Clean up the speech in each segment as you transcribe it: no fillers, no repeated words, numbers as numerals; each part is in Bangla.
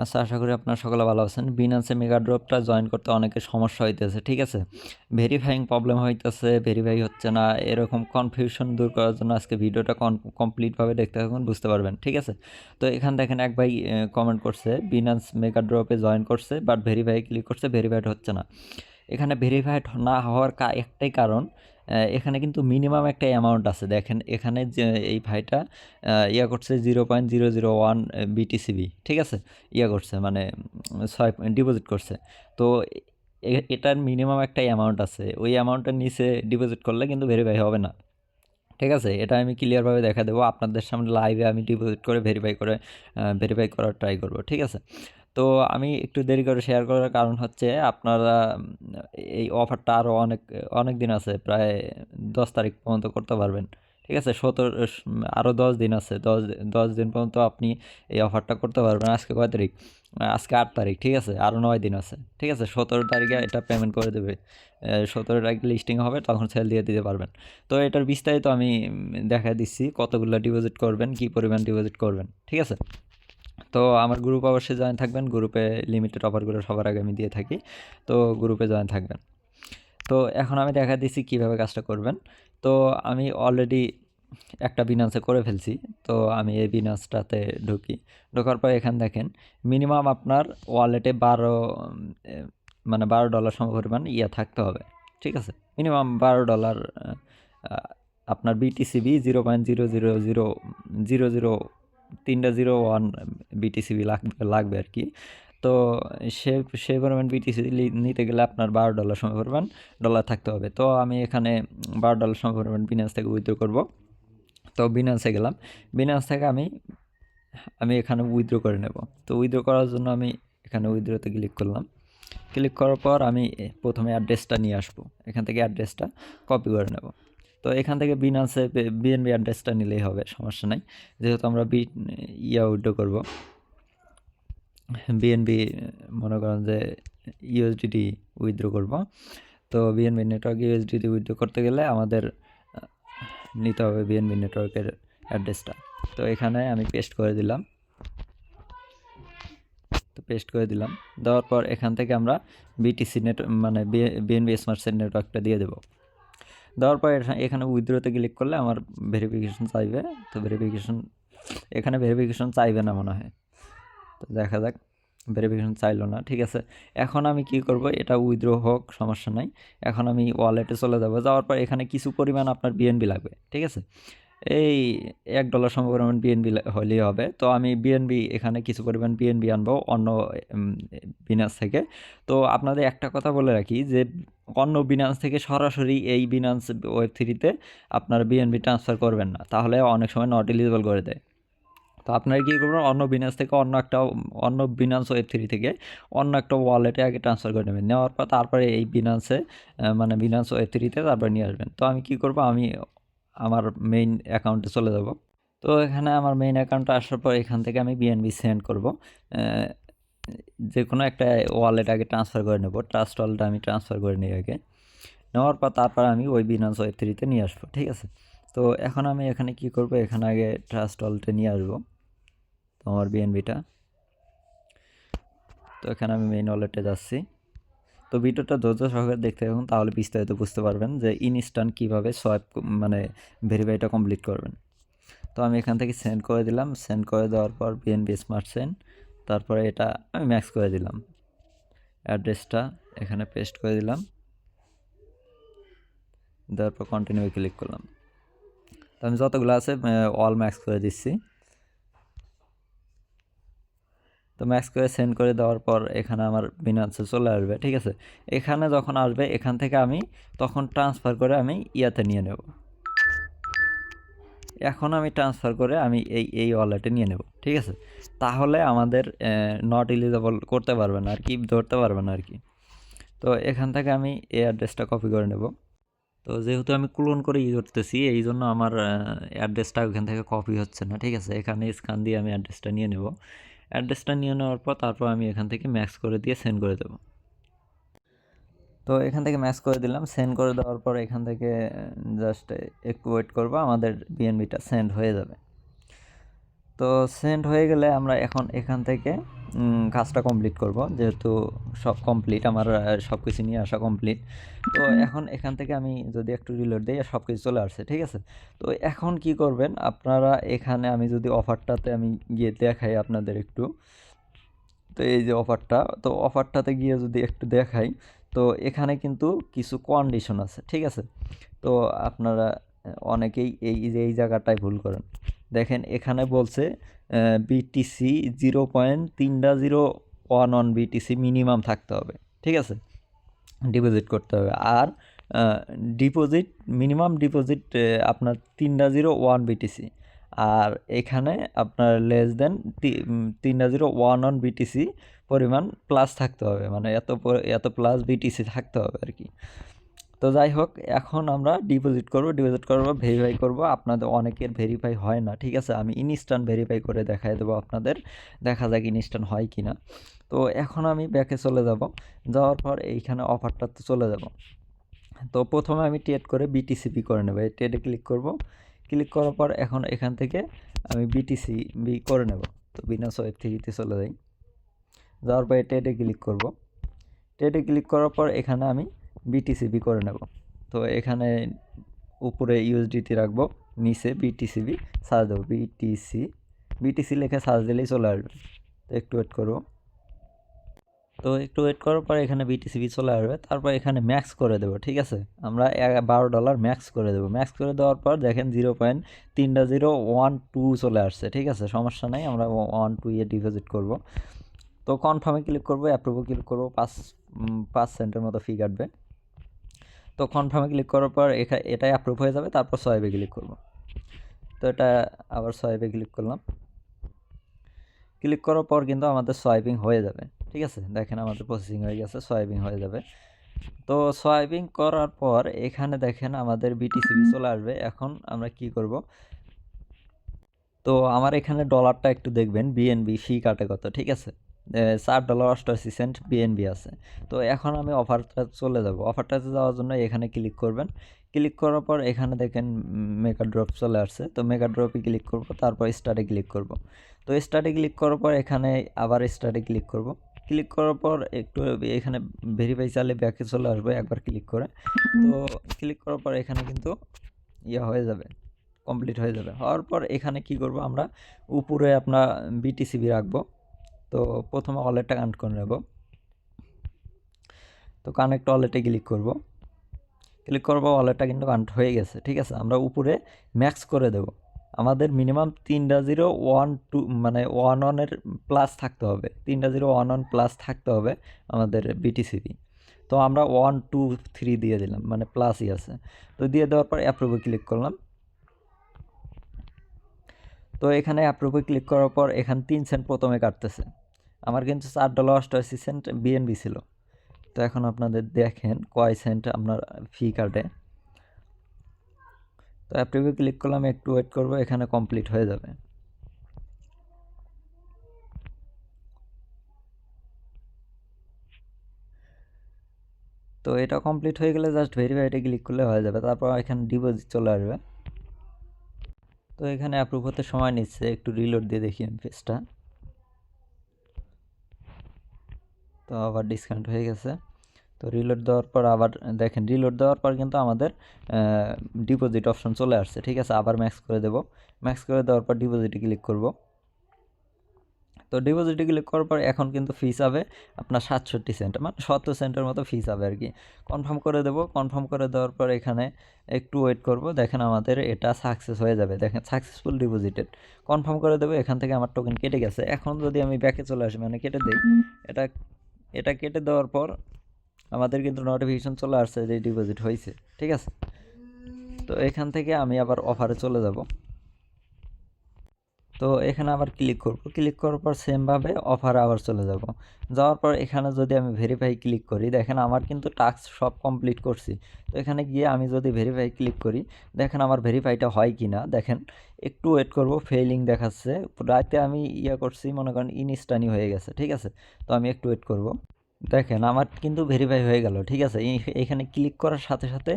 আচ্ছা, আশা করি আপনারা সকলে ভালো আছেন। বিনান্সে মেগা ড্রপটা জয়েন করতে অনেকের সমস্যা হইতেছে, ঠিক আছে? ভেরিফাইং প্রবলেম হইতেছে, ভেরিফাই হচ্ছে না, এরকম কনফিউশন দূর করার জন্য আজকে ভিডিওটা কমপ্লিটভাবে দেখতে থাকুন, বুঝতে পারবেন, ঠিক আছে? তো এখানে দেখেন এক ভাই কমেন্ট করছে, বিনান্স মেগা ড্রপে জয়েন করছে বাট ভেরিফাই ক্লিক করছে, ভেরিফাইড হচ্ছে না। এখানে ভেরিফাইড না হওয়ার একটাই কারণ, এখানে কিন্তু মিনিমাম একটা অ্যামাউন্ট আছে। দেখেন এখানে যে এই ভাইটা ইয়া করছে 0.001 বিটিসিবি, ঠিক আছে? ইয়া করছে মানে ডিপোজিট করছে। তো এটার মিনিমাম একটা অ্যামাউন্ট আছে, ওই অ্যামাউন্টের নিচে ডিপোজিট করলে কিন্তু ভেরিফাই হবে না, ঠিক আছে? এটা আমি ক্লিয়ারভাবে দেখা দেবো আপনাদের সামনে লাইভে, আমি ডিপোজিট করে ভেরিফাই করার ট্রাই করব, ঠিক আছে? তো আমি একটু দেরি করে শেয়ার করার কারণ হচ্ছে আপনারা এই অফারটা আরও অনেক অনেক দিন আছে, প্রায় 10 তারিখ পর্যন্ত করতে পারবেন, ঠিক আছে? আরও 10 দিন আছে, দশ দিন পর্যন্ত আপনি এই অফারটা করতে পারবেন। আজকে কয় তারিখ? আজকে 8 তারিখ, ঠিক আছে? আরও 9 দিন আছে, ঠিক আছে? 17 তারিখে এটা পেমেন্ট করে দেবে, 17 তারিখে লিস্টিং হবে, তখন সেল দিয়ে দিতে পারবেন। তো এটার বিস্তারিত আমি দেখা দিচ্ছি, কতগুলো ডিপোজিট করবেন, কি পরিমাণ ডিপোজিট করবেন, ঠিক আছে? তো আমার গ্রুপ অবশ্যই জয়েন থাকবেন, গ্রুপে লিমিটেড অফারগুলো সবার আগে আমি দিয়ে থাকি, তো গ্রুপে জয়েন থাকবেন। তো এখন আমি দেখা দিচ্ছি কীভাবে কাজটা করবেন। তো আমি অলরেডি একটা বিনান্সে করে ফেলছি, তো আমি এই বিনান্সটাতে ঢোকার পর এখানে দেখেন মিনিমাম আপনার ওয়ালেটে মানে $12 সমপরিমাণ ইয়া থাকতে হবে, ঠিক আছে? মিনিমাম $12 আপনার বিটিসিবি 0.0000001 বিটিসিবি লাগবে আর কি। তো সে সেই পরিমাণ বিটিসি নিতে গেলে আপনার $12 সমপরিমাণ ডলার থাকতে হবে। তো আমি এখানে $12 সমপরিমাণ বিনান্স থেকে উইথড্র করব। তো বিনান্সে গেলাম, বিনান্স থেকে আমি এখানে উইথড্র করে নেব। তো উইথড্র করার জন্য আমি এখানে উইথড্রতে ক্লিক করলাম। ক্লিক করার পর আমি প্রথমে অ্যাড্রেসটা নিয়ে আসবো, এখান থেকে অ্যাড্রেসটা কপি করে নেব। তো এখান থেকে বিনান্সে বিএনবি অ্যাড্রেসটা নিলেই হবে, সমস্যা নাই। যেহেতু আমরা উইথড্র করব, বিএনবি মনে করেন যে ইউএসডিটি উইথড্র করব, তো বিএনবি নেটওয়ার্ক ইউএসডিটি উইথড্র করতে গেলে আমাদের নিতে হবে বিএনবি নেটওয়ার্কের অ্যাড্রেসটা। তো এখানে আমি পেস্ট করে দিলাম, দেওয়ার পর এখান থেকে আমরা বিটিসি মানে বিএনবি স্মার্ট সেট নেটওয়ার্কটা দিয়ে দেবো। দেওয়ার পর এখানে উইথড্রোতে ক্লিক করলে আমার ভেরিফিকেশন চাইবে। তো এখানে ভেরিফিকেশন চাইবে না মনে হয়, তো দেখা যাক। ভেরিফিকেশন চাইলো না, ঠিক আছে। এখন আমি কি করব, এটা উইথড্র হোক, সমস্যা নাই। এখন আমি ওয়ালেটে চলে যাব, যাওয়ার পর এখানে কিছু পরিমাণ আপনার বিএনবি লাগবে, ঠিক আছে? এই $1 সমপরিমাণ বিএনবি হলেই হবে। তো আমি এখানে কিছু পরিমাণ বিএনবি আনবো অন্য বিনান্স থেকে। তো আপনাদের একটা কথা বলে রাখি যে অন্য বিনান্স থেকে সরাসরি এই বিনান্স ওয়েব3তে আপনারা বিএনবি ট্রান্সফার করবেন না, তাহলে অনেক সময় নট এলিজিবল করে দেয়। তো আপনারা কী করবেন, অন্য বিনান্স ওয়েব3 থেকে অন্য একটা ওয়ালেটে আগে ট্রান্সফার করে নেবেন, নেওয়ার পর তারপরে এই মানে বিনান্স ওয়েব3তে তারপরে নিয়ে আসবেন। তো আমি কি করব, আমি আমার মেইন অ্যাকাউন্টে চলে যাব। তো এখানে আমার মেইন অ্যাকাউন্টে আসার পর এখান থেকে আমি বিএনবি সেন্ড করব, যে কোনো একটা ওয়ালেট আগে ট্রান্সফার করে নেব। ট্রাস্ট ওয়ালেটটা আমি ট্রান্সফার করে নিই আগে, নেওয়ার পর তারপর আমি ওই বিনান্স ওয়েব3তে নিয়ে আসবো, ঠিক আছে? তো এখন আমি এখানে কি করব, এখানে আগে ট্রাস্ট ওয়ালেটে নিয়ে আসবো তো আমার বিএনবিটা। তো এখানে আমি মেইন ওয়ালেটে যাচ্ছি। তো ভিডিওটা ধৈর্য সহকারে দেখতে থাকুন, তাহলে বিস্তারিত বুঝতে পারবেন যে ইনস্ট্যান্ট কীভাবে মানে ভেরিফাইটা কমপ্লিট করবেন। তো আমি এখান থেকে সেন্ড করে দিলাম, সেন্ড করে দেওয়ার পর বিএনবি স্মার্ট সেন্ড, তারপরে এটা আমি ম্যাক্স করে দিলাম, অ্যাড্রেসটা এখানে পেস্ট করে দিলাম, দেওয়ার পর কন্টিনিউ ক্লিক করলাম। তো আমি যতগুলো আছে অল ম্যাক্স করে দিচ্ছি। তো ম্যাক্স করে সেন্ড করে দেওয়ার পর এখানে আমার বিনান্সে চলে আসবে, ঠিক আছে? এখানে যখন আসবে এখান থেকে আমি তখন ট্রান্সফার করে আমি ইয়াতে নিয়ে নেব। এখন আমি ট্রান্সফার করে আমি এই ওয়ালেটে নিয়ে নেব, ঠিক আছে? তাহলে আমাদের নট এলিজিবল করতে পারবে না আর কি, ধরতে পারবে না আর কি। তো এখান থেকে আমি এই অ্যাড্রেসটা কপি করে নেব। তো যেহেতু আমি ক্লোন করে করতেছি, এই জন্য আমার অ্যাড্রেসটা ওখান থেকে কপি হচ্ছে না, ঠিক আছে? এখানে স্ক্যান দিয়ে আমি অ্যাড্রেসটা নিয়ে নেব। অ্যাড্রেসটা নিয়ে নেওয়ার পর তারপর আমি এখান থেকে ম্যাক্স করে দিয়ে সেন্ড করে দেবো। তো এখান থেকে ম্যাচ করে দিলাম, সেন্ড করে দেওয়ার পর এখান থেকে জাস্ট একটু ওয়েট করবো, আমাদের বিএনবিটা সেন্ড হয়ে যাবে। তো সেন্ড হয়ে গেলে আমরা এখন এখান থেকে কাজটা কমপ্লিট করব, যেহেতু সব কমপ্লিট আমার, সব কিছু নিয়ে আসা কমপ্লিট। তো এখন এখান থেকে আমি যদি একটু রিলোড দিই, সব কিছু চলে আসছে, ঠিক আছে। তো এখন কি করবেন আপনারা, এখানে আমি যদি অফারটাতে আমি গিয়ে দেখাই আপনাদের একটু, তো এই যে অফারটা, তো অফারটাতে গিয়ে যদি একটু দেখাই, তো এখানে কিন্তু কিছু কন্ডিশন আছে, ঠিক আছে। তো আপনারা অনেকেই এই জায়গাটায় ভুল করেন। দেখেন এখানে বলছে বিটিসি 0.3011 বিটিসি মিনিমাম থাকতে হবে, ঠিক আছে, ডিপোজিট করতে হবে। আর ডিপোজিট, মিনিমাম ডিপোজিট আপনার 3.01 বিটিসি। আর এখানে আপনার লেস দেন 3.01 বিটিসি পরিমাণ প্লাস থাকতে হবে, মানে এত প্লাস বিটিসি থাকতে হবে আর কি। তো যাই হোক, এখন আমরা ডিপোজিট করব, ভেরিফাই করব। আপনাদের অনেকের ভেরিফাই হয় না, ঠিক আছে, আমি ইনস্ট্যান্ট ভেরিফাই করে দেখাই দেবো আপনাদের, দেখা যাক ইনস্ট্যান্ট হয় কি না। তো এখন আমি ব্যাকে চলে যাব, যাওয়ার পর এইখানে অফারটাতে চলে যাব। তো প্রথমে আমি ট্রেড করে বিটিসিপি করে নেব, এই ট্রেডে ক্লিক করব। ক্লিক করার পর এখন এখান থেকে আমি বিটিসিবি করে নেব। তো বিনাস ওয়েব 3-তে চলে যাই, যাওয়ার পর ট্রেডে ক্লিক করব। ট্রেডে ক্লিক করার পর এখানে আমি বিটিসিবি করে নেব। তো এখানে উপরে ইউএসডিটি রাখবো, নিচে বিটিসিবি সার্চ দেবো, বিটিসি লিখে সার্চ দিলেই চলে আসবে। তো একটু ওয়েট করবো। তো একটু ওয়েট করার পর এখানে বিটিসিবি চলে আসবে, তারপর এখানে ম্যাক্স করে দেবো, ঠিক আছে। আমরা $12 ম্যাক্স করে দেবো। ম্যাক্স করে দেওয়ার পর দেখেন 0.3012 চলে আসছে, ঠিক আছে, সমস্যা নেই, আমরা 1-2 ডিপোজিট করব। তো কনফার্মে ক্লিক করবো, অ্যাপ্রুভে ক্লিক করবো, 5 সেন্টের মতো ফি কাটবে। তো কনফার্মে ক্লিক করার পর এটাই অ্যাপ্রুভ হয়ে যাবে, তারপর সোয়াইপে ক্লিক করব। তো এটা আবার সোয়াইপে ক্লিক করলাম। ক্লিক করার পর কিন্তু আমাদের সোয়াইপিং হয়ে যাবে, ঠিক আছে, দেখেন আমাদের প্রসেসিং হয়ে গেছে, সোয়াইপিং হয়ে যাবে। তো সোয়াইপিং করার পর এখানে দেখেন আমাদের বিটিসিবি চলে আসবে। এখন আমরা কি করব, তো আমার এখানে ডলারটা একটু দেখবেন, বিএনবি ফি কাটে কত, ঠিক আছে, $4.88 বিএনবি আছে। তো এখন আমি অফারটা চলে যাব, অফারটাতে যাওয়ার জন্য এখানে ক্লিক করবেন। ক্লিক করার পর এখানে দেখেন মেগা ড্রপ চলে আসছে, তো মেগা ড্রপে ক্লিক করব, তারপর স্টার্টে ক্লিক করব। তো স্টার্টে ক্লিক করার পর এখানে আবার স্টার্টে ক্লিক করব। ক্লিক করার পর একটু এখানে ভেরিফাই চালে ব্যাকে চলে আসবে একবার ক্লিক করে। তো ক্লিক করার পর এখানে কিন্তু হয়ে যাবে, কমপ্লিট হয়ে যাবে। হওয়ার পর এখানে কি করব, আমরা উপরে আপনার বিটিসিবি রাখবো। তো প্রথমে ওয়ালেটটা কানেক্ট করে নেব। তো কানেক্ট ওয়ালেটে ক্লিক করব। ক্লিক করবো, ওয়ালেটটা কিন্তু কানেক্ট হয়ে গেছে, ঠিক আছে। আমরা উপরে ম্যাক্স করে দেব, আমাদের মিনিমাম 3.012 মানে 11 প্লাস থাকতে হবে, 3.011 প্লাস থাকতে হবে আমাদের বিটিসিবি। তো আমরা 123 দিয়ে দিলাম, মানে প্লাসই আছে। তো দিয়ে দেওয়ার পর অ্যাপ্রুভে ক্লিক করলাম। তো এখানে অ্যাপ্রুভে ক্লিক করার পর এখানে 3 সেন্ট প্রথমে কাটতেছে, আমার কিন্তু $4.88 বিএনবি ছিল। তো এখন আপনাদের দেখেন কয় সেন্ট আপনার ফি কাটে। তো অ্যাপ্রুভে ক্লিক করলাম, একটু ওয়েট করব, এখানে কমপ্লিট হয়ে যাবে। তো এটা কমপ্লিট হয়ে গেলে জাস্ট ভেরিফাইতে ক্লিক করলে হয়ে যাবে, তারপর এখানে ডিপোজিট চলে আসবে। তো এখানে অ্যাপ্রুভ হতে সময় নিচ্ছে, একটু রিলোড দিয়ে দেখি আমি পেজটা। তো আবার ডিসকাউন্ট হয়ে গেছে। তো রিলোড দেওয়ার পর আবার দেখেন, রিলোড দেওয়ার পর কিন্তু আমাদের ডিপোজিট অপশন চলে আসছে, ঠিক আছে। আবার ম্যাক্স করে দেব, ম্যাক্স করে দেওয়ার পর ডিপোজিটে ক্লিক করব। তো ডিপোজিটে ক্লিক করার পর এখন কিন্তু ফি যাবে আপনার 67 সেন্ট, মানে 70 সেন্টের মতো ফি যাবে আর কি। কনফার্ম করে দেব, কনফার্ম করে দেওয়ার পর এখানে একটু ওয়েট করব, দেখেন আমাদের এটা সাকসেস হয়ে যাবে, দেখেন সাকসেসফুল ডিপোজিটেড। কনফার্ম করে দেবো, এখান থেকে আমার টোকেন কেটে গেছে। এখন যদি আমি ব্যাকে চলে আসি, মানে কেটে দিই, এটা এটা কেটে দেওয়ার পর আমাদের কিন্তু নোটিফিকেশন চলে আসছে যে ডিপোজিট হয়েছে, ঠিক আছে। তো এখান থেকে আমি আবার অফারে চলে যাব। তো এখানে আবার ক্লিক করব, ক্লিক করার পর সেমভাবে অফারে আবার চলে যাব। যাওয়ার পর এখানে যদি আমি ভেরিফাই ক্লিক করি, দেখেন আমার কিন্তু টাস্ক সব কমপ্লিট করছি। তো এখানে গিয়ে আমি যদি ভেরিফাই ক্লিক করি, দেখেন আমার ভেরিফাইটা হয় কি না, দেখেন একটু ওয়েট করব, ফেইলিং দেখাচ্ছে। রাতে আমি করছি, মনে করেন ইনস্ট্যান্টই হয়ে গেছে, ঠিক আছে। তো আমি একটু ওয়েট করব। দেখেন আমার কিন্তু ভেরিফাই হয়ে গেল, ঠিক আছে। এখানে ক্লিক করার সাথে সাথে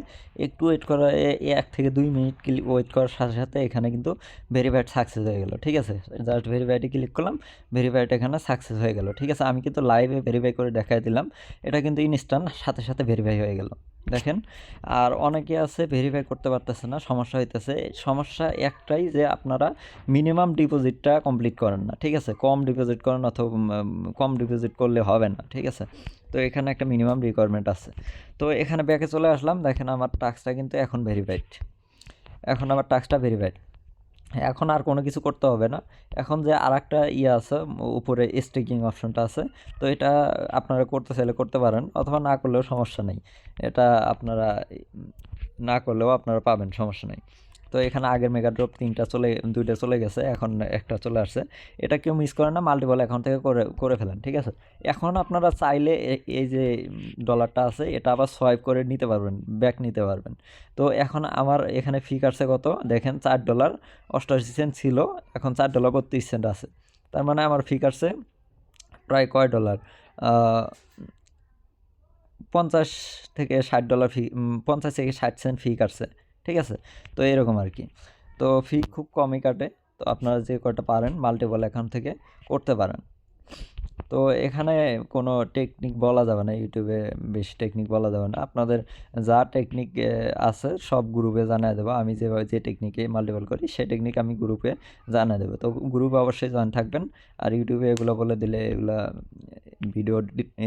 একটু ওয়েট করা, 1 থেকে 2 মিনিট ওয়েট করার সাথে সাথে এখানে কিন্তু ভেরিফাইড সাকসেস হয়ে গেল, ঠিক আছে। জাস্ট ভেরিফাইডে ক্লিক করলাম, ভেরিফাইড এখানে সাকসেস হয়ে গেল, ঠিক আছে। আমি কিন্তু লাইভে ভেরিফাই করে দেখাই দিলাম, এটা কিন্তু ইনস্ট্যান্ট সাথে সাথে ভেরিফাই হয়ে গেল, দেখেন। আর অনেকে আছে ভেরিফাই করতে পারতেছে না, সমস্যা হইতেছে। সমস্যা একটাই যে আপনারা মিনিমাম ডিপোজিটটা কমপ্লিট করেন না, ঠিক আছে। কম ডিপোজিট করেন অথবা কম ডিপোজিট করলে হবে না, ঠিক আছে। তো এখানে একটা মিনিমাম রিকোয়ারমেন্ট আছে। তো এখানে ব্যাকে চলে আসলাম, দেখেন আমার টাস্কটা কিন্তু এখন ভেরিফাইড, এখন আমার টাস্কটা ভেরিফাইড। এখন আর কোনো কিছু করতে হবে না। এখন যে আরেকটা ইয়ে আছে, উপরে স্টেকিং অপশনটা আছে, তো এটা আপনারা করতে চাইলে করতে পারেন, অথবা না করলেও সমস্যা নেই। এটা আপনারা না করলেও আপনারা পাবেন, সমস্যা নেই। তো এখানে আগের মেগা ড্রপ 2টা চলে গেছে, এখন একটা চলে আসছে। এটা কেউ মিস করে না, মাল্টিপল অ্যাকাউন্ট থেকে করে করে ফেলেন, ঠিক আছে। এখন আপনারা চাইলে এই যে ডলারটা আছে এটা আবার সোয়াইপ করে নিতে পারবেন, ব্যাক নিতে পারবেন। তো এখন আমার এখানে ফি কাটছে কত দেখেন, $4.88 ছিল, এখন $4.32 আছে। তার মানে আমার ফি কাটছে প্রায় কয় ডলার, 50 থেকে 60 ডলার ফি, 50 থেকে 60 সেন্ট ফি কাটছে, ঠিক আছে। তো এরকম আর কি। তো ফি খুব কমই কাটে। তো আপনারা যে কয়টা পারেন মাল্টিপল অ্যাকাউন্ট থেকে করতে পারেন। তো এখানে কোনো টেকনিক বলা যাবে না, ইউটিউবে বেশি টেকনিক বলা যাবে না। আপনাদের যা টেকনিক আছে সব গ্রুপে জানিয়ে দেবো। আমি যেভাবে যে টেকনিকে মাল্টিপল করি সেই টেকনিক আমি গ্রুপে জানিয়ে দেবো। তো গ্রুপে অবশ্যই জয়েন থাকবেন। আর ইউটিউবে এগুলো বলে দিলে এগুলা ভিডিও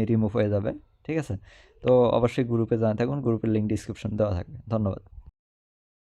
রিমুভ হয়ে যাবে, ঠিক আছে। তো অবশ্যই গ্রুপে জয়েন থাকুন, গ্রুপের লিঙ্ক ডিসক্রিপশন দেওয়া থাকবে। ধন্যবাদ।